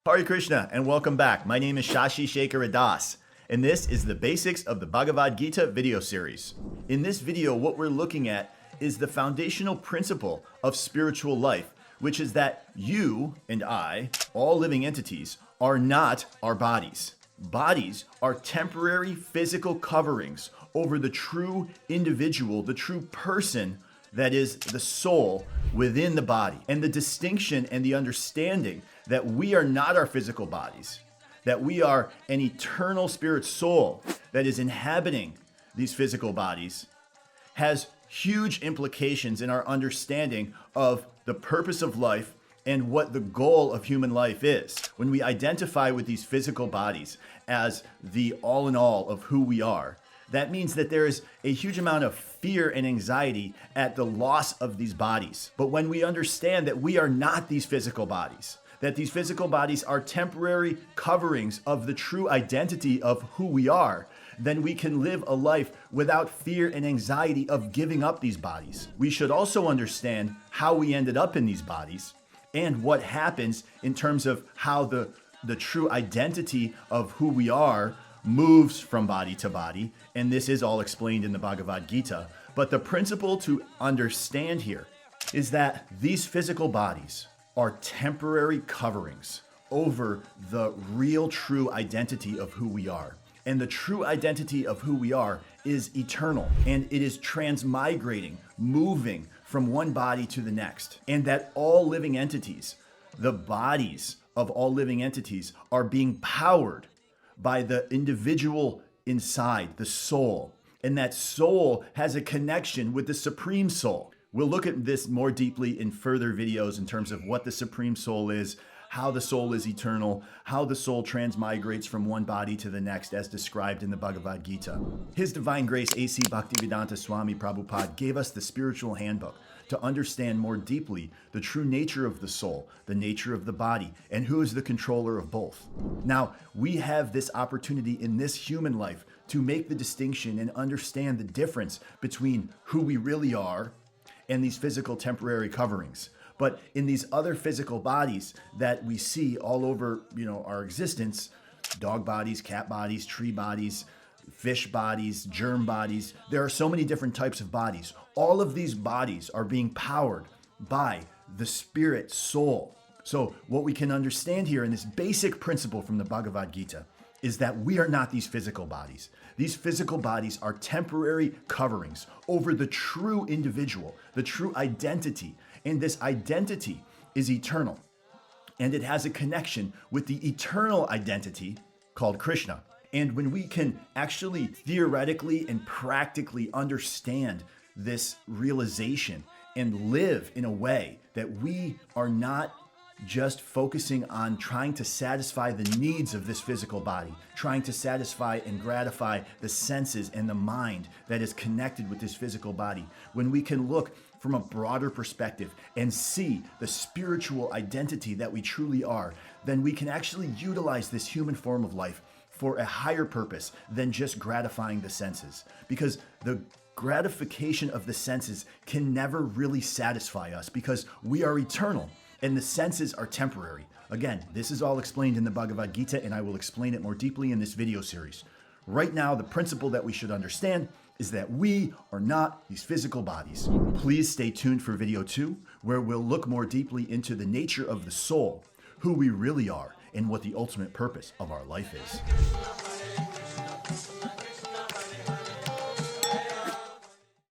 Hare Krishna and welcome back. My name is Śaśi-śekhara, and this is the basics of the Bhagavad Gita video series. In this video, what we're looking at is the foundational principle of spiritual life, which is that you and I, all living entities, are not our bodies. Bodies are temporary physical coverings over the true individual, the true person that is the soul within the body. And the distinction and the understanding that we are not our physical bodies, that we are an eternal spirit soul that is inhabiting these physical bodies, has huge implications in our understanding of the purpose of life and what the goal of human life is. When we identify with these physical bodies as the all in all of who we are, that means that there is a huge amount of fear and anxiety at the loss of these bodies. But when we understand that we are not these physical bodies, that these physical bodies are temporary coverings of the true identity of who we are, then we can live a life without fear and anxiety of giving up these bodies. We should also understand how we ended up in these bodies and what happens in terms of how the true identity of who we are moves from body to body, and this is all explained in the Bhagavad Gita. But the principle to understand here is that these physical bodies are temporary coverings over the real true identity of who we are. And the true identity of who we are is eternal, and it is transmigrating, moving from one body to the next. And that all living entities, the bodies of all living entities, are being powered by the individual inside, the soul. And that soul has a connection with the Supreme Soul. We'll look at this more deeply in further videos in terms of what the Supreme Soul is, how the soul is eternal, how the soul transmigrates from one body to the next as described in the Bhagavad Gita. His Divine Grace A.C. Bhaktivedanta Swami Prabhupada gave us the spiritual handbook to understand more deeply the true nature of the soul, the nature of the body, and who is the controller of both. Now, we have this opportunity in this human life to make the distinction and understand the difference between who we really are and these physical temporary coverings. But in these other physical bodies that we see all over, our existence, dog bodies, cat bodies, tree bodies, fish bodies, germ bodies, there are so many different types of bodies. All of these bodies are being powered by the spirit soul. So what we can understand here in this basic principle from the Bhagavad Gita is that we are not these physical bodies. These physical bodies are temporary coverings over the true individual, the true identity. And this identity is eternal. And it has a connection with the eternal identity called Krishna. And when we can actually theoretically and practically understand this realization and live in a way that we are not just focusing on trying to satisfy the needs of this physical body, trying to satisfy and gratify the senses and the mind that is connected with this physical body. When we can look from a broader perspective and see the spiritual identity that we truly are, then we can actually utilize this human form of life for a higher purpose than just gratifying the senses. Because the gratification of the senses can never really satisfy us because we are eternal. And the senses are temporary. Again, this is all explained in the Bhagavad Gita, and I will explain it more deeply in this video series. Right now, the principle that we should understand is that we are not these physical bodies. Please stay tuned for video 2, where we'll look more deeply into the nature of the soul, who we really are, and what the ultimate purpose of our life is.